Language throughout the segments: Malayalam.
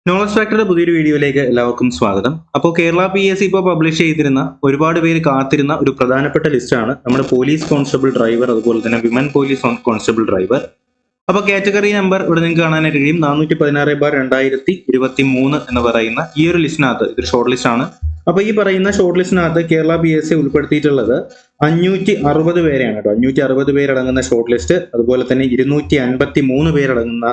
നോളജ് ഫാക്ടറിയുടെ പുതിയൊരു വീഡിയോയിലേക്ക് എല്ലാവർക്കും സ്വാഗതം. അപ്പോൾ കേരള PSC ഇപ്പോൾ പബ്ലിഷ് ചെയ്തിരുന്ന ഒരുപാട് പേര് കാത്തിരുന്ന ഒരു പ്രധാനപ്പെട്ട ലിസ്റ്റാണ് നമ്മുടെ പോലീസ് കോൺസ്റ്റബിൾ ഡ്രൈവർ, അതുപോലെ തന്നെ വിമൻ പോലീസ് കോൺസ്റ്റബിൾ ഡ്രൈവർ. അപ്പോൾ കാറ്റഗറി നമ്പർ ഇവിടെ നിങ്ങൾക്ക് കാണാനായിട്ട് കഴിയും 416/2023 എന്ന് പറയുന്ന ഈ ഒരു ലിസ്റ്റിനകത്ത്, ഇതൊരു ഷോർട്ട് ലിസ്റ്റ് ആണ്. അപ്പോൾ ഈ പറയുന്ന ഷോർട്ട് ലിസ്റ്റിനകത്ത് കേരള PSC ഉൾപ്പെടുത്തിയിട്ടുള്ളത് 560 പേരെയാണ് കേട്ടോ. 560 പേരടങ്ങുന്ന ഷോർട്ട് ലിസ്റ്റ്, അതുപോലെ തന്നെ 253 പേരടങ്ങുന്ന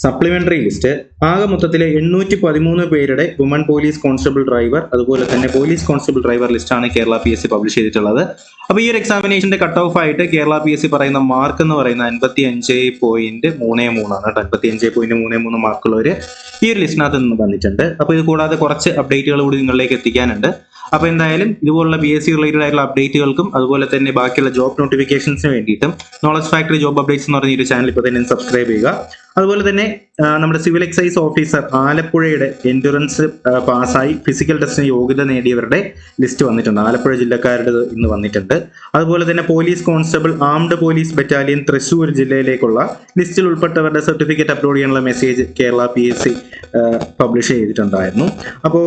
സപ്ലിമെന്ററി ലിസ്റ്റ്. ആകെ മൊത്തത്തിൽ 813 പേരുടെ വുമൺ പോലീസ് കോൺസ്റ്റബിൾ ഡ്രൈവർ, അതുപോലെ തന്നെ പോലീസ് കോൺസ്റ്റബിൾ ഡ്രൈവർ ലിസ്റ്റാണ് കേരള PSC പബ്ലിഷ് ചെയ്തിട്ടുള്ളത്. അപ്പോൾ ഈ ഒരു എക്സാമിനേഷന്റെ കട്ട് ഓഫ് ആയിട്ട് കേരള PSC പറയുന്ന മാർക്ക് എന്ന് പറയുന്ന 55.33 ആണ് കേട്ടോ. 55.33 മാർക്കുള്ളവർ ഈ ഒരു ലിസ്റ്റിനകത്ത് നിന്ന് വന്നിട്ടുണ്ട്. അപ്പോൾ ഇത് കൂടാതെ കുറച്ച് അപ്ഡേറ്റുകൾ കൂടി നിങ്ങളിലേക്ക് എത്തിക്കാനുണ്ട്. അപ്പോൾ എന്തായാലും ഇതുപോലുള്ള PSC റിലേറ്റഡ് ആയിട്ടുള്ള അപ്ഡേറ്റുകൾക്കും അതുപോലെ തന്നെ ബാക്കിയുള്ള ജോബ് നോട്ടിഫിക്കേഷൻസിന് വേണ്ടിയിട്ടും നോളജ് ഫാക്ടറി ജോബ് അപ്ഡേറ്റ്സ് എന്ന് പറഞ്ഞ ഒരു ചാനൽ ഇപ്പോൾ തന്നെ സബ്സ്ക്രൈബ് ചെയ്യുക. അതുപോലെ തന്നെ നമ്മുടെ സിവിൽ എക്സൈസ് ഓഫീസർ ആലപ്പുഴയുടെ എൻഡുറൻസ് പാസ്സായി ഫിസിക്കൽ ടെസ്റ്റിന് യോഗ്യത നേടിയവരുടെ ലിസ്റ്റ് വന്നിട്ടുണ്ട്. ആലപ്പുഴ ജില്ലക്കാരുടെ ഇന്ന് വന്നിട്ടുണ്ട്. അതുപോലെ തന്നെ police constable armed police battalion Thrissur ജില്ലയിലേക്കുള്ള ലിസ്റ്റിൽ ഉൾപ്പെട്ടവരുടെ സർട്ടിഫിക്കറ്റ് അപ്ലോഡ് ചെയ്യാനുള്ള മെസ്സേജ് കേരള PSC പബ്ലിഷ് ചെയ്തിട്ടുണ്ടായിരുന്നു. അപ്പോൾ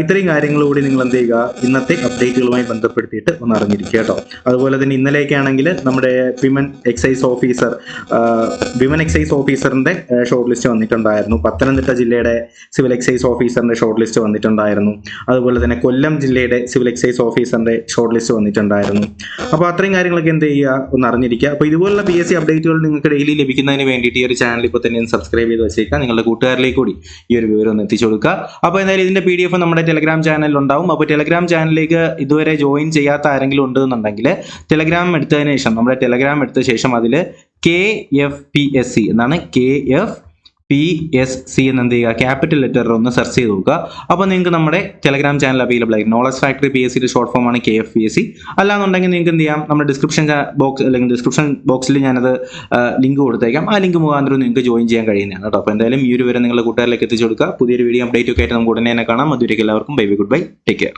ഇത്രയും കാര്യങ്ങൾ കൂടി നിങ്ങൾ എന്ത് ചെയ്യുക, ഇന്നത്തെ അപ്ഡേറ്റുകളുമായി ബന്ധപ്പെടുത്തിയിട്ട് ഒന്ന് അറിഞ്ഞിരിക്കുക കേട്ടോ. അതുപോലെ തന്നെ ഇന്നലെയൊക്കെയാണെങ്കിൽ നമ്മുടെ വിമൻ എക്സൈസ് ഓഫീസറിന്റെ ഷോർട്ട് ലിസ്റ്റ് വന്നിട്ടുണ്ടായിരുന്നു. പത്തനംതിട്ട ജില്ലയുടെ സിവിൽ എക്സൈസ് ഓഫീസറിന്റെ ഷോർട്ട് ലിസ്റ്റ് വന്നിട്ടുണ്ടായിരുന്നു. അതുപോലെ തന്നെ കൊല്ലം ജില്ലയുടെ സിവിൽ എക്സൈസ് ഓഫീസറിന്റെ ഷോർട്ട് ലിസ്റ്റ് വന്നിട്ടുണ്ടായിരുന്നു. അപ്പോൾ അത്രയും കാര്യങ്ങളൊക്കെ എന്ത് ചെയ്യുക, ഒന്ന് അറിഞ്ഞിരിക്കുക. അപ്പോൾ ഇതുപോലുള്ള PSC അപ്ഡേറ്റുകൾ നിങ്ങൾക്ക് ഡെയിലി ലഭിക്കുന്നതിന് വേണ്ടിയിട്ട് ഈ ഒരു ചാനൽ ഇപ്പോൾ തന്നെ സബ്സ്ക്രൈബ് ചെയ്ത് വെച്ചേക്കുക. നിങ്ങളുടെ കൂട്ടുകാരിലേക്ക് കൂടി ഈ ഒരു വിവരം ഒന്ന് എത്തിച്ചു കൊടുക്കുക. അപ്പോൾ എന്തായാലും ഇതിന്റെ PDF നമ്മുടെ ടെലഗ്രാം ചാനലിൽ ഉണ്ടാവും. അപ്പോൾ ടെലഗ്രാം ചാനലിലേക്ക് ഇതുവരെ ജോയിൻ ചെയ്യാത്ത ആരെങ്കിലും ഉണ്ടെന്നുണ്ടെങ്കിൽ ടെലഗ്രാം എടുത്തതിന് ശേഷം, നമ്മുടെ ടെലഗ്രാം എടുത്ത ശേഷം അതിൽ KFPSC എന്നാണ്, KFPSC എന്ന് എന്ത് ചെയ്യുക, ക്യാപിറ്റൽ ലെറ്റർ ഒന്ന് സെർച്ച് ചെയ്ത് നോക്കുക. അപ്പോൾ നിങ്ങൾക്ക് നമ്മുടെ ടെലഗ്രാം ചാനൽ അവൈലബിൾ ആയിരിക്കും. നോളജ് ഫാക്ടറി PSCയുടെ ഷോർട്ട് ഫോം ആണ് KFPSC. അല്ലാന്നുണ്ടെങ്കിൽ നിങ്ങൾക്ക് എന്ത് ചെയ്യാം, നമ്മുടെ ഡിസ്ക്രിപ്ഷൻ ബോക്സിൽ ഞാനത് ലിങ്ക് കൊടുത്തേക്കാം. ആ ലിങ്ക് മുഖാന്തരം നിങ്ങൾക്ക് ജോയിൻ ചെയ്യാൻ കഴിയുന്നതാണ് കേട്ടോ. അപ്പോൾ എന്തായാലും ഈ ഒരു വിവരം നിങ്ങളുടെ കൂട്ടുകാരിലേക്ക് എത്തിച്ചു കൊടുക്കുക. പുതിയൊരു വീഡിയോ അപ്ഡേറ്റ് ഒക്കെ ആയിട്ട് നമുക്ക് ഉടനെ തന്നെ കാണാം. അതുവരേക്കും എല്ലാവർക്കും bye, goodbye, take care.